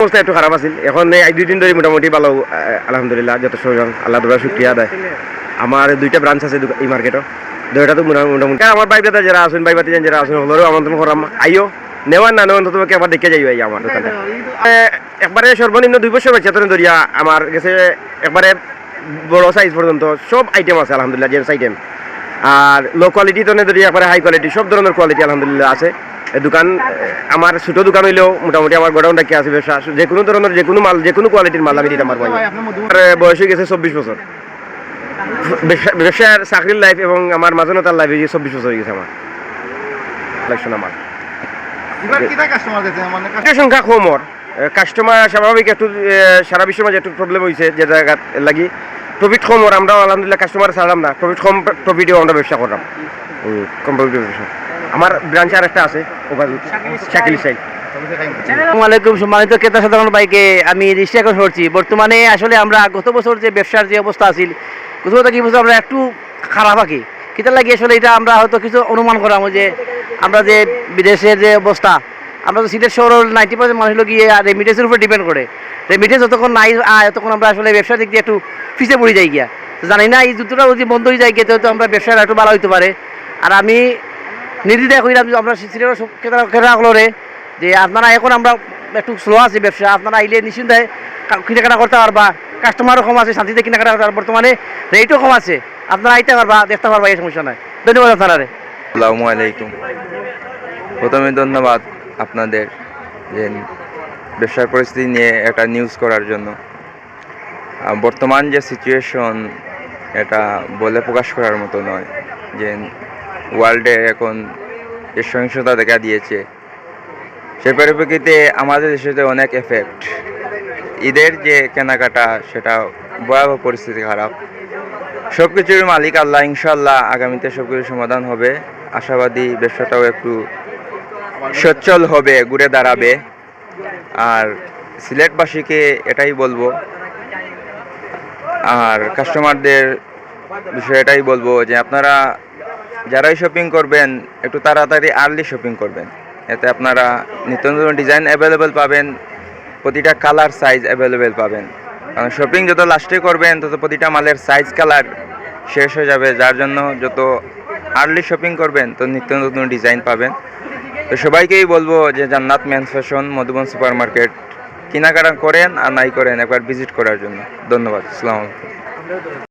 অবস্থা একটু খারাপ আছিল, এখন এই 2 দিন ধরে মোটামুটি ভালো, আলহামদুলিল্লাহ যথেষ্ট আল্লাহ দরবার শুকরিয়া দেয়। আমার 2টা ব্রাঞ্চ আছে এই মার্কেটও, দুইটা তো মোটামুটি আমার ভাই দাদা যারা আছেন, ভাই বাতি যারা আছেন হলেও আমন্ত্রণ করাম, আইও নেওয়ার না নেওয়ার তোমাকে একবার দেখে যাইও আমার দোকানে। একবারে সর্বনিম্ন 2 বছর বাচ্চা ধরিয়া আমার কাছে একবারে বড় সাইজ পর্যন্ত সব আইটেম আছে আলহামদুলিল্লাহ, জেন্টস আইটেম। আর লো কোয়ালিটি তো ধরি একবারে হাই কোয়ালিটি, সব ধরনের কোয়ালিটি আলহামদুলিল্লাহ আছে। দোকান আমার ছোট দোকান হইলেও মোটামুটি আমার গোডাউনটা কি আছে ব্যবসা, যে কোনো ধরনের যে কোনো মাল, যে কোনো কোয়ালিটির মাল আমি দিতে পারবো। বয়স হয়ে গেছে 24 বছর, ব্যবসার চাকরির লাইফ এবং আমার মাজনতার লাইফ 24 বছর হয়ে গেছে আমার কালেকশন। আমার সংখ্যা কম, ওর কাস্টমার স্বাভাবিক একটু সারা বিশ্বের মাঝে একটু প্রবলেম হয়েছে, যে জায়গা লাগি প্রফিট কম, ওর আমরা আলহামদুলিল্লাহ কাস্টমার ছাড়লাম না, প্রফিট কম, প্রফিটেও আমরা ব্যবসা করলাম, কম প্রফিটের ব্যবসা। আমার ব্রাঞ্চ আর একটা আছে শাকিল সাইড। আসসালামু আলাইকুম সম্মানিত ক্রেতা সাধারণ ভাইকে আমি রিক্সা করছি। বর্তমানে আসলে আমরা গত বছর যে ব্যবসার যে অবস্থা আছিল, গত বছর কি বছর আমরা একটু খারাপ আঁকি কিতা লাগে আসলে এটা আমরা হয়তো কিছু অনুমান করাম যে আমরা যে বিদেশের যে অবস্থা, আমরা তো সিলেট শহরের 90% মানুষ গিয়ে রেমিটেন্সের উপর ডিপেন্ড করে। রেমিটেন্স যতক্ষণ নাই ততক্ষণ আমরা আসলে ব্যবসার দিক দিয়ে একটু পিছিয়ে পড়ে যাই গিয়া। জানি না এই যুদ্ধটা যদি বন্ধ হয়ে যায় গিয়ে তো আমরা ব্যবসাটা একটু ভালো হইতে পারে। আর আমি নির্দ্বিধায় কইলাম যে আমরা সিলেটের সব ক্রেতাগুলোরে যে আপনারা এখন আমরা একটু স্লো আছি ব্যবসা, আপনারা আইলে নিশ্চিন্তায় কেনাকাটা করতে পারবা, কাস্টমারও কম আছে, শান্তিতে কেনাকাটা করতে পারবা, বর্তমানে রেটও কম আছে, আপনারা আইতে পারবা, দেখতে পারবা, এই সমস্যা নয়। ধন্যবাদ আপনারা। আসসালামু আলাইকুম। প্রথমে ধন্যবাদ আপনাদের যে ব্যবসার পরিস্থিতি নিয়ে একটা নিউজ করার জন্য। বর্তমান যে সিচুয়েশন এটা বলে প্রকাশ করার মতো নয়, যে ওয়ার্ল্ডে এখন যে সহিংসতা দেখা দিয়েছে সে পরিপ্রেক্ষিতে আমাদের দেশে অনেক এফেক্ট। ঈদের যে কেনাকাটা সেটা ভয়াবহ পরিস্থিতি খারাপ। সব কিছুর মালিক আল্লাহ, ইনশাল্লাহ আগামীতে সব কিছু সমাধান হবে। আশাবাদী ব্যবসাটাও একটু সচ্ছল হবে, ঘুরে দাঁড়াবে। আর সিলেটবাসীকে এটাই বলবো, আর কাস্টমারদের বিষয়ে এটাই বলবো যে আপনারা যারাই শপিং করবেন একটু তাড়াতাড়ি আর্লি শপিং করবেন, এতে আপনারা নিত্য নতুন ডিজাইন অ্যাভেলেবেল পাবেন, প্রতিটা কালার সাইজ অ্যাভেলেবেল পাবেন। কারণ শপিং যত লাস্টে করবেন তত প্রতিটা মালের সাইজ কালার শেষ হয়ে যাবে, যার জন্য যত আর্লি শপিং করবেন তো নিত্য নতুন ডিজাইন পাবেন। তো সবাইকেই বলবো যে Jannat men's fashion, Madhuban super market কেনাকাটা করেন আর নাই করেন একবার ভিজিট করার জন্য। ধন্যবাদ। আসসালামু আলাইকুম।